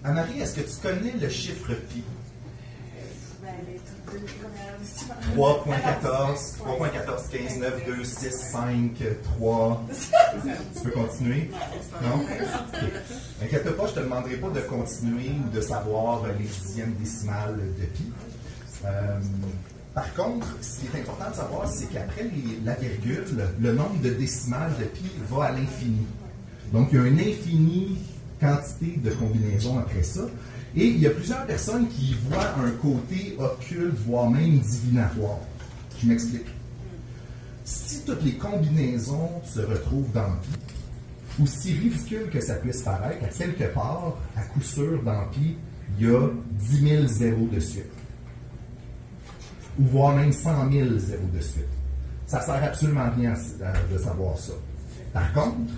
Anne-Marie, est-ce que tu connais le chiffre pi? 3.14, 15, 9, 2, 6, 5, 3. Tu peux continuer? Non? Okay. Inquiète pas, je ne te demanderai pas de continuer ou de savoir les dixièmes décimales de pi. Par contre, ce qui est important de savoir, c'est qu'après la virgule, le nombre de décimales de pi va à l'infini. Donc, il y a une infinie quantité de combinaisons après ça. Et il y a plusieurs personnes qui voient un côté occulte, voire même divinatoire. Je m'explique. Si toutes les combinaisons se retrouvent dans pi, aussi ridicule que ça puisse paraître, à quelque part, à coup sûr, dans pi, il y a 10 000 zéros de suite. Ou voire même 100 000 zéros de suite. Ça ne sert absolument à rien de savoir ça. Par contre,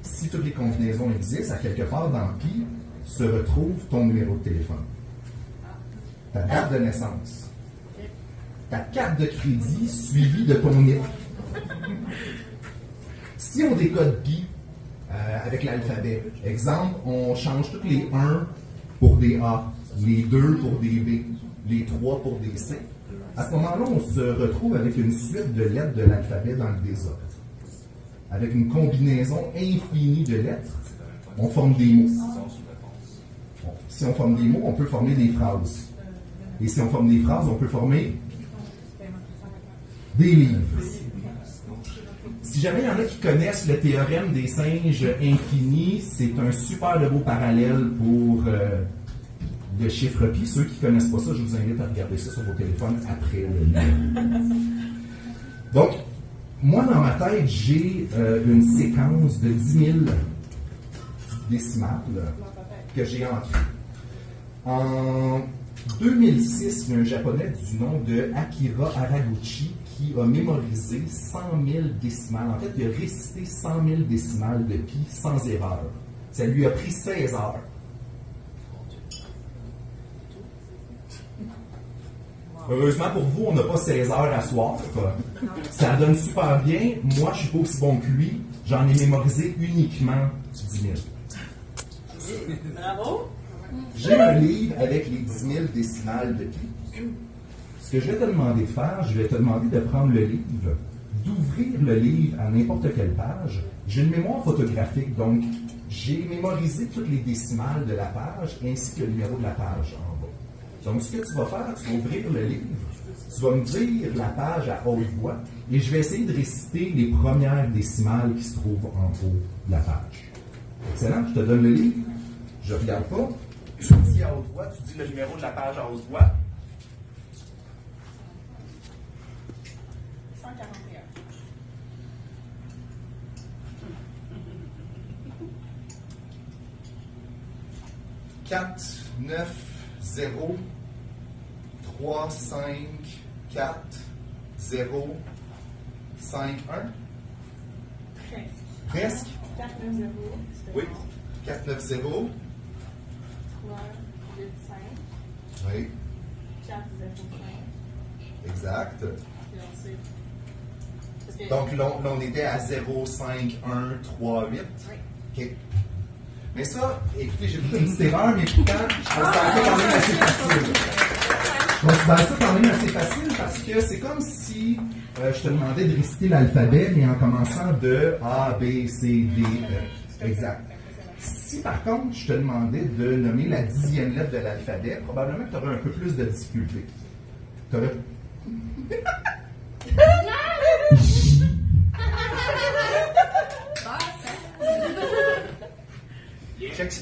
si toutes les combinaisons existent, à quelque part dans pi, se retrouve ton numéro de téléphone, ta date de naissance, ta carte de crédit suivie de ton NIP. Si on décode pi avec l'alphabet, exemple, on change tous les 1 pour des A, les 2 pour des B, les 3 pour des C, à ce moment-là, on se retrouve avec une suite de lettres de l'alphabet dans le désordre. Avec une combinaison infinie de lettres, on forme des mots. Bon, si on forme des mots, on peut former des phrases. Et si on forme des phrases, on peut former des livres. Si jamais il y en a qui connaissent le théorème des singes infinis, c'est un super beau parallèle pour le chiffre pi. Ceux qui ne connaissent pas ça, je vous invite à regarder ça sur vos téléphones après le livre. Donc, moi, dans ma tête, j'ai une séquence de 10 000 décimales que j'ai ancrées. En 2006, il y a un Japonais du nom de Akira Haraguchi qui a mémorisé 100 000 décimales. En fait, il a récité 100 000 décimales de pi sans erreur. Ça lui a pris 16 heures. Heureusement pour vous, on n'a pas 16 heures à soir. Ça donne super bien. Moi, je ne suis pas aussi bon que lui. J'en ai mémorisé uniquement 10 000. Bravo! J'ai un livre avec les 10 000 décimales de pi. Ce que je vais te demander de faire, je vais te demander de prendre le livre, d'ouvrir le livre à n'importe quelle page. J'ai une mémoire photographique, donc j'ai mémorisé toutes les décimales de la page ainsi que le numéro de la page en bas. Donc, ce que tu vas faire, tu vas ouvrir le livre, tu vas me dire la page à haute voix et je vais essayer de réciter les premières décimales qui se trouvent en haut de la page. Excellent, je te donne le livre, je ne regarde pas, tu dis à haute voix, tu dis le numéro de la page à haute voix. 141. 4, 9, 0, 3, 5, 4, 0, 5, 1. Presque. 4, 9, 0. Oui. 4, 9, 0. 3, 8, 5. Oui. 4, 0, 5. Exact. Puis on sait. Parce que- Donc là, on était à 0, 5, 1, 3, 8. Oui. OK. Mais ça, écoutez, j'ai fait une petite erreur, mais pourtant, je considère ça quand même assez facile. Je considère ça quand même assez facile parce que c'est comme si je te demandais de réciter l'alphabet, mais en commençant de A, B, C, D, E. Exact. Si par contre, je te demandais de nommer la 10e lettre de l'alphabet, probablement que tu aurais un peu plus de difficulté. Tu aurais...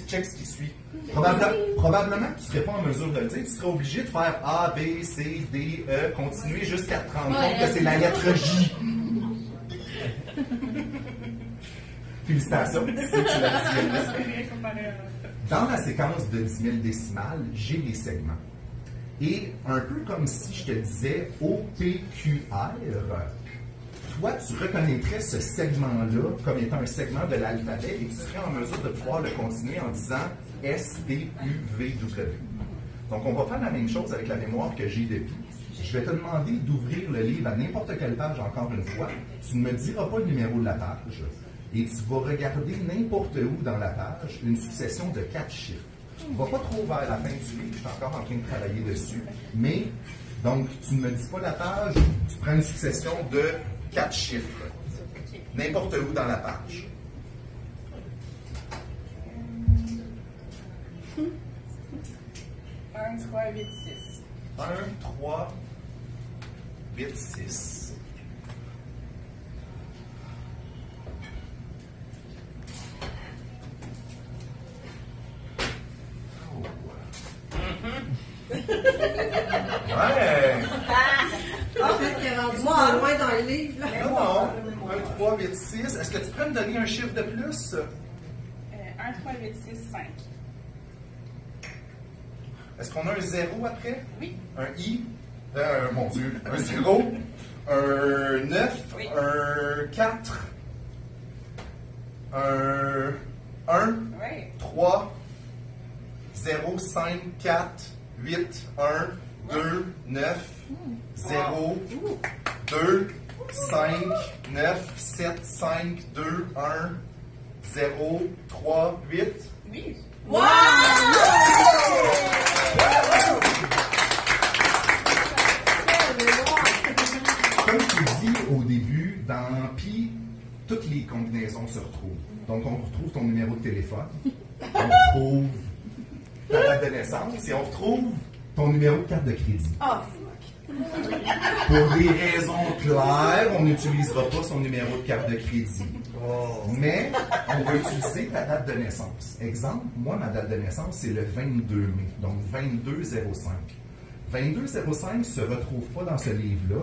Check ce qui suit. Probablement que tu ne serais pas en mesure de le dire. Tu serais obligé de faire A, B, C, D, E, continuer jusqu'à te rendre compte que c'est la lettre J. Félicitations. C'est la 10e lettre. Dans la séquence de 10 000 décimales, j'ai des segments. Et un peu comme si je te disais OPQR, toi, tu reconnaîtrais ce segment-là comme étant un segment de l'alphabet et tu serais en mesure de pouvoir le continuer en disant S-T-U-V-W. Donc, on va faire la même chose avec la mémoire que j'ai depuis. Je vais te demander d'ouvrir le livre à n'importe quelle page encore une fois. Tu ne me diras pas le numéro de la page. et tu vas regarder n'importe où dans la page une succession de 4 chiffres. On ne va pas trop vers la fin du livre, je suis encore en train de travailler dessus, mais donc tu ne me dis pas la page, tu prends une succession de 4 chiffres, n'importe où dans la page. 1, 3, 8, 6. 1, 3, 8, 6. Ouais! Moi, loin dans le livre. Non, non. 1, 3, 8, 6. Est-ce que tu peux me donner un chiffre de plus? 1, 3, 8, 6, 5. Est-ce qu'on a un 0 après? Oui. Un I? Mon Dieu. Un 0? Un 9? Oui. Un 4? Un 1? Oui. 3? 0, 5, 4, 8, 1, 2, 9, 0, 2, 5, 9, 7, 5, 2, 1, 0, 3, 8. Oui. Wow! Comme tu dis au début, dans Pi, toutes les combinaisons se retrouvent. Donc, on retrouve ton numéro de téléphone, on retrouve ta date de naissance et on retrouve ton numéro de carte de crédit. Ah, Pour des raisons claires, on n'utilisera pas son numéro de carte de crédit. Mais on va utiliser ta date de naissance. Exemple, moi, ma date de naissance, c'est le 22 mai, donc 2205. 2205 ne se retrouve pas dans ce livre-là.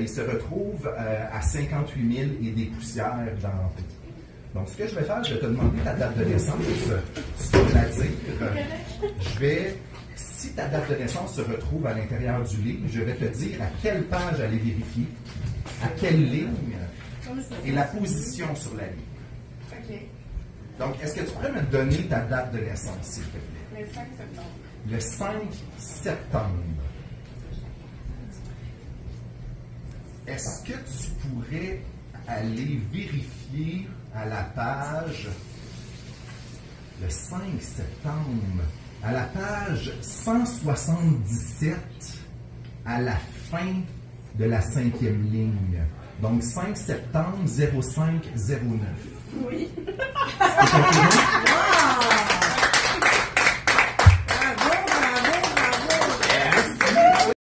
Il se retrouve à 58 000 et des poussières dans tout. Donc, ce que je vais faire, je vais te demander ta date de naissance. Tu vas me la dire. Si ta date de naissance se retrouve à l'intérieur du livre, je vais te dire à quelle page aller vérifier, à quelle ligne et la position sur la ligne. OK. Donc, est-ce que tu pourrais me donner ta date de naissance, s'il te plaît? Le 5 septembre. Le 5 septembre. Est-ce que tu pourrais aller vérifier à la page le 5 septembre, à la page 177, à la fin de la 5e ligne? Donc 5 septembre 0509. Oui. C'est confirmé? wow!